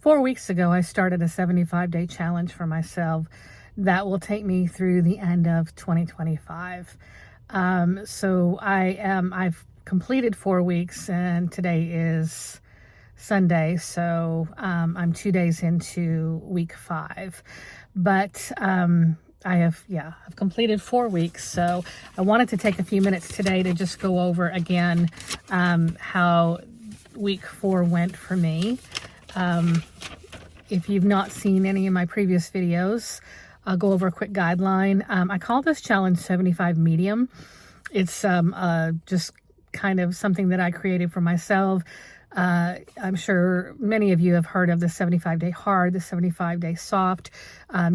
4 weeks ago, I started a 75-day challenge for myself that will take me through the end of 2025. I've completed 4 weeks, and today is Sunday, so I'm 2 days into week 5. But I've completed 4 weeks, so I wanted to take a few minutes today to just go over again how week 4 went for me. If you've not seen any of my previous videos, I'll go over a quick guideline. I call this challenge 75 medium. It's just kind of something that I created for myself. I'm sure many of you have heard of the 75-day hard, the 75-day soft,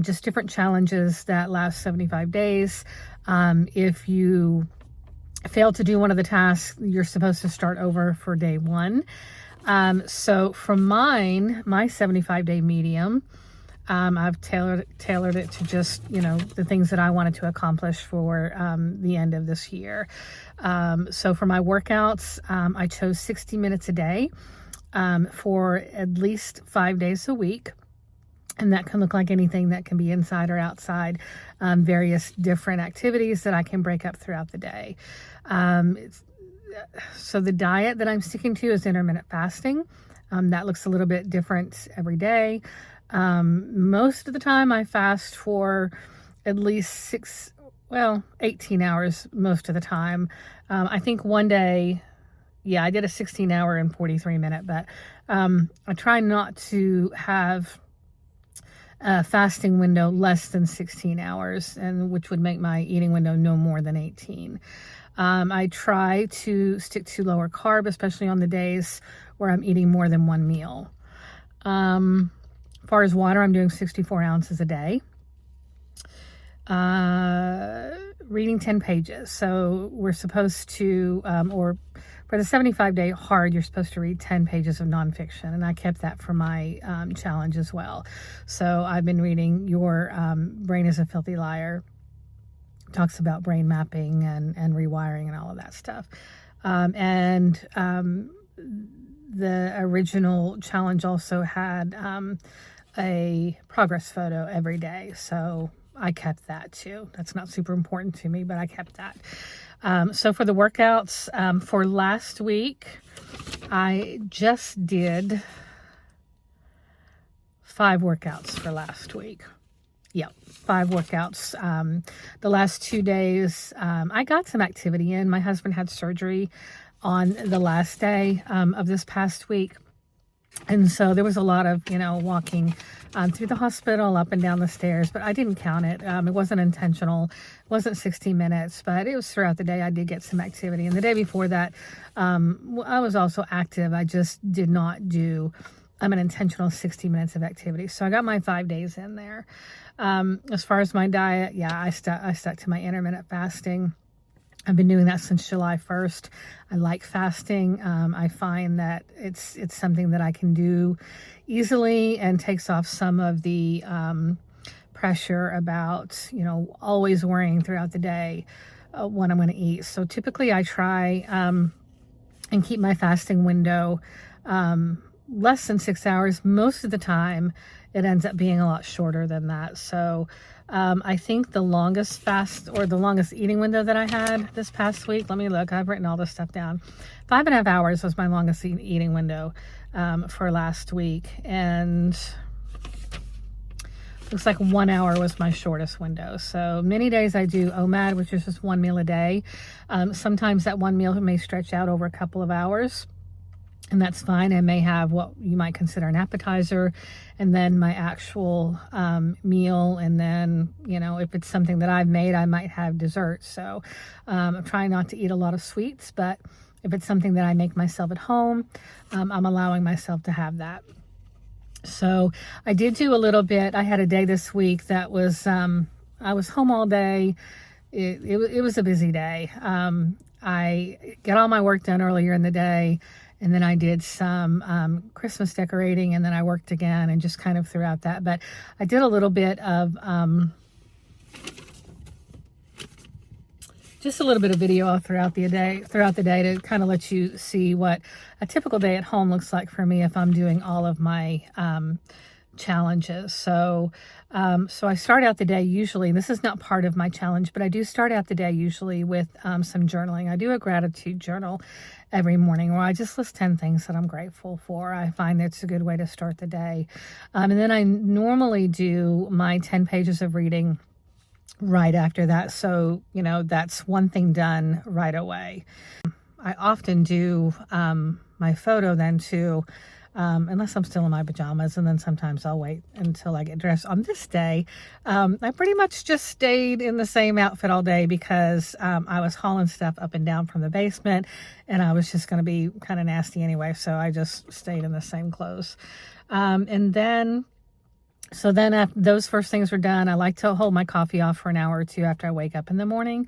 just different challenges that last 75 days. If you fail to do one of the tasks, you're supposed to start over for day 1. So for my 75-day medium, I've tailored it to just, the things that I wanted to accomplish for the end of this year. So for my workouts, I chose 60 minutes a day for at least 5 days a week. And that can look like anything that can be inside or outside, various different activities that I can break up throughout the day. So the diet that I'm sticking to is intermittent fasting. That looks a little bit different every day. Most of the time I fast for at least 18 hours most of the time. I think one day, I did a 16-hour and 43-minute, but I try not to have a fasting window less than 16 hours, and which would make my eating window no more than 18. I try to stick to lower carb, especially on the days where I'm eating more than one meal. As far as water, I'm doing 64 ounces a day. Reading 10 pages. So we're supposed to, or for the 75-day hard, you're supposed to read 10 pages of nonfiction. And I kept that for my challenge as well. So I've been reading Your Brain is a Filthy Liar. Talks about brain mapping and rewiring and all of that stuff. The original challenge also had a progress photo every day. So I kept that too. That's not super important to me, but I kept that. So for the workouts, for last week, I just did 5 workouts for last week. 5 workouts. The last 2 days, I got some activity in. My husband had surgery on the last day of this past week. And so there was a lot of, walking through the hospital, up and down the stairs, but I didn't count it. It wasn't intentional. It wasn't 60 minutes, but it was throughout the day. I did get some activity. And the day before that, I was also active. I just did not do an intentional 60 minutes of activity. So I got my 5 days in there. As far as my diet, I stuck to my intermittent fasting. I've been doing that since July 1st. I like fasting. I find that it's something that I can do easily and takes off some of the pressure about, always worrying throughout the day what I'm going to eat. So typically I try and keep my fasting window less than 6 hours. Most of the time it ends up being a lot shorter than that. So I think the longest fast or the longest eating window that I had this past week, let me look, I've written all this stuff down. 5.5 hours was my longest eating window for last week. And looks like 1 hour was my shortest window. So many days I do OMAD, which is just 1 meal a day. Sometimes that one meal may stretch out over a couple of hours. And that's fine. I may have what you might consider an appetizer and then my actual meal. And then, if it's something that I've made, I might have dessert. So I'm trying not to eat a lot of sweets, but if it's something that I make myself at home, I'm allowing myself to have that. So I did do a little bit. I had a day this week that was, I was home all day. It was a busy day. I got all my work done earlier in the day. And then I did some Christmas decorating, and then I worked again and just kind of throughout that. But I did a little bit of just a little bit of video throughout the day to kind of let you see what a typical day at home looks like for me if I'm doing all of my challenges. So I start out the day usually, and this is not part of my challenge, but I do start out the day usually with some journaling. I do a gratitude journal every morning where I just list 10 things that I'm grateful for. I find that's a good way to start the day. And then I normally do my 10 pages of reading right after that. So, you know, that's one thing done right away. I often do my photo then too, unless I'm still in my pajamas, and then sometimes I'll wait until I get dressed. On this day, I pretty much just stayed in the same outfit all day because I was hauling stuff up and down from the basement, and I was just going to be kind of nasty anyway, so I just stayed in the same clothes. So then after those first things were done, I like to hold my coffee off for an hour or two after I wake up in the morning,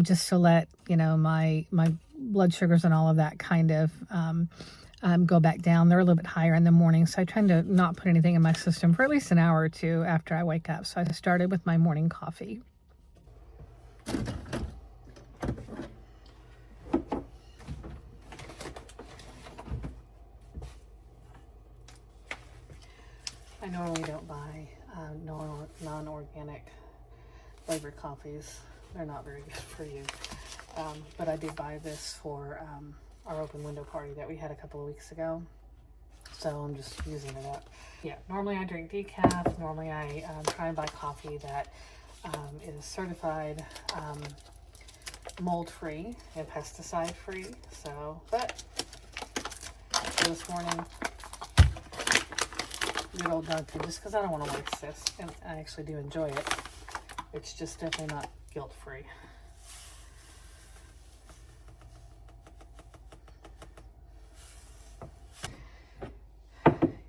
just to let, you know, my blood sugars and all of that kind of go back down. They're a little bit higher in the morning, so I try to not put anything in my system for at least an hour or two after I wake up. So I started with my morning coffee. I normally don't buy non-organic flavored coffees. They're not very good for you. But I did buy this for our open window party that we had a couple of weeks ago. So I'm just using it up. Yeah, normally I drink decaf. Normally I try and buy coffee that is certified mold-free and pesticide-free. So, but for this morning, good old Dunkin', just because I don't want to waste this, and I actually do enjoy it. It's just definitely not guilt-free.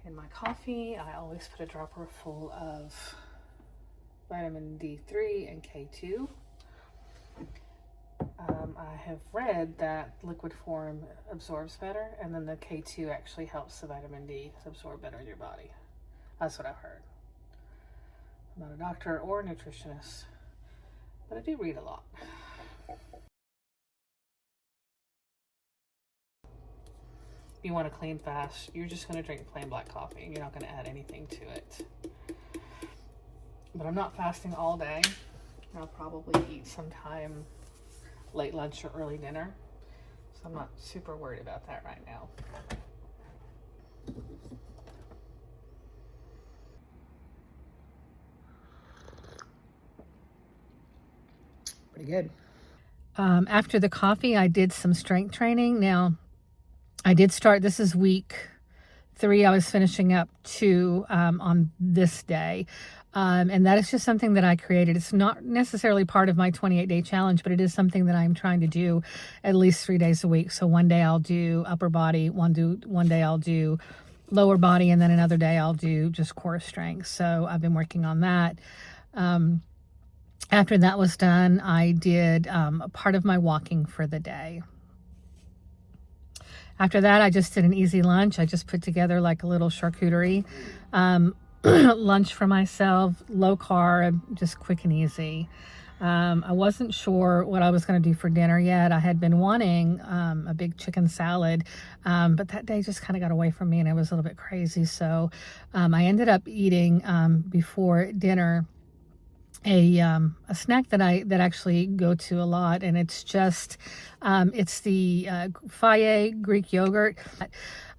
In my coffee, I always put a dropper full of vitamin D3 and K2. I have read that liquid form absorbs better, and then the K2 actually helps the vitamin D absorb better in your body. That's what I've heard. I'm not a doctor or a nutritionist, but I do read a lot. If you want to clean fast, you're just going to drink plain black coffee. You're not going to add anything to it. But I'm not fasting all day. I'll probably eat sometime late lunch or early dinner. So I'm not super worried about that right now. Pretty good. After the coffee, I did some strength training. Now, I did start, this is week 3. I was finishing up 2 on this day. And that is just something that I created. It's not necessarily part of my 28-day challenge, but it is something that I'm trying to do at least 3 days a week. So one day I'll do upper body, one day I'll do lower body, and then another day I'll do just core strength. So I've been working on that. After that was done, I did a part of my walking for the day. After that, I just did an easy lunch. I just put together like a little charcuterie lunch for myself, low carb, just quick and easy. I wasn't sure what I was going to do for dinner yet. I had been wanting a big chicken salad, but that day just kind of got away from me and it was a little bit crazy. So I ended up eating before dinner a snack that I actually go to a lot, and it's just it's the Fage Greek yogurt.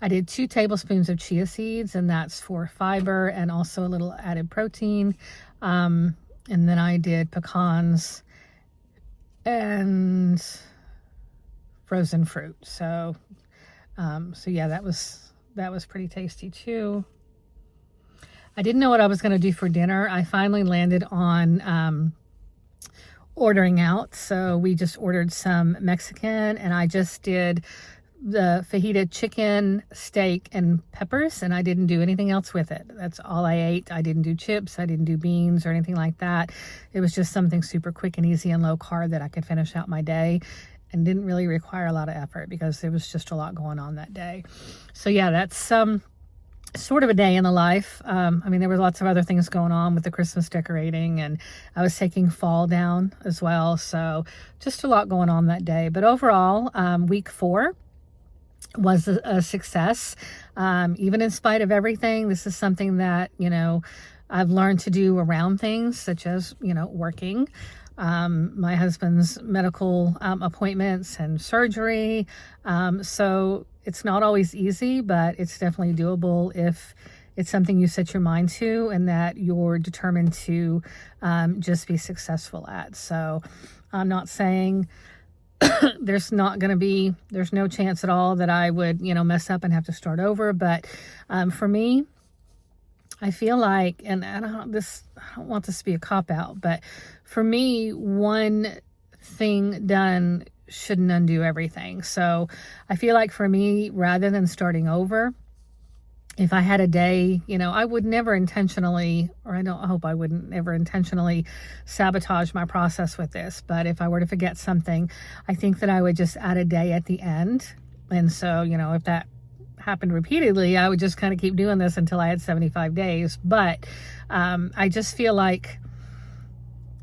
I did 2 tablespoons of chia seeds, and that's for fiber and also a little added protein. And then I did pecans and frozen fruit. So yeah, that was pretty tasty too. I didn't know what I was going to do for dinner. I finally landed on ordering out. So we just ordered some Mexican, and I just did the fajita chicken, steak, and peppers, and I didn't do anything else with it. That's all I ate. I didn't do chips. I didn't do beans or anything like that. It was just something super quick and easy and low carb that I could finish out my day, and didn't really require a lot of effort because there was just a lot going on that day. So yeah, that's sort of a day in the life. I mean, there were lots of other things going on with the Christmas decorating, and I was taking fall down as well. So just a lot going on that day. But overall, week 4 was a success. Even in spite of everything, this is something that, I've learned to do around things such as, working, my husband's medical appointments and surgery. So it's not always easy, but it's definitely doable if it's something you set your mind to and that you're determined to just be successful at. So I'm not saying there's no chance at all that I would, mess up and have to start over. But for me, I feel like, and I don't want this to be a cop-out, but for me, one thing done shouldn't undo everything. So I feel like for me, rather than starting over, if I had a day, I would never intentionally, or I hope I wouldn't ever intentionally sabotage my process with this. But if I were to forget something, I think that I would just add a day at the end. And so, if that happened repeatedly, I would just kind of keep doing this until I had 75 days. But I just feel like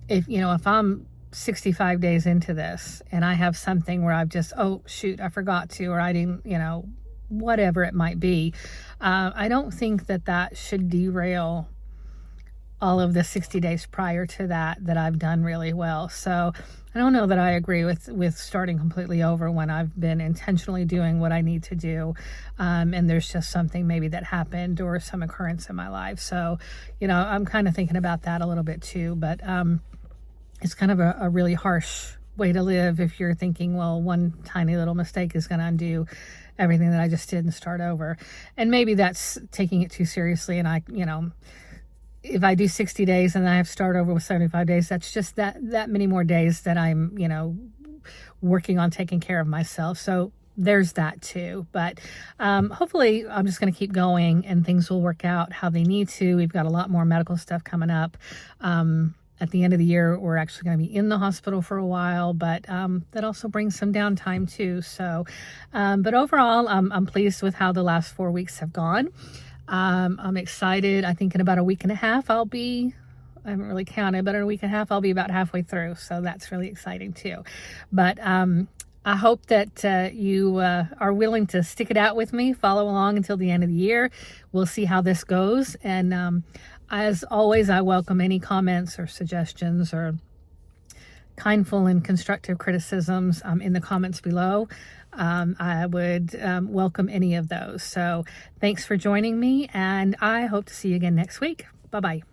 if I'm 65 days into this and I have something where I've just, oh shoot, I forgot to, or I didn't, whatever it might be, I don't think that should derail all of the 60 days prior to that I've done really well. So I don't know that I agree with starting completely over when I've been intentionally doing what I need to do. And there's just something maybe that happened or some occurrence in my life. So, I'm kind of thinking about that a little bit too, but it's kind of a really harsh way to live if you're thinking, well, one tiny little mistake is going to undo everything that I just did and start over. And maybe that's taking it too seriously. And if I do 60 days and I have to start over with 75 days, that's just that many more days that I'm, working on taking care of myself. So there's that too. But hopefully I'm just going to keep going and things will work out how they need to. We've got a lot more medical stuff coming up. At the end of the year, we're actually going to be in the hospital for a while, but that also brings some downtime too. So, but overall, I'm pleased with how the last 4 weeks have gone. I'm excited. I think in about a week and a half, I haven't really counted, but in a week and a half, I'll be about halfway through. So that's really exciting too. But I hope that you are willing to stick it out with me, follow along until the end of the year. We'll see how this goes. And as always, I welcome any comments or suggestions or kindful and constructive criticisms in the comments below. I would welcome any of those. So thanks for joining me, and I hope to see you again next week. Bye-bye.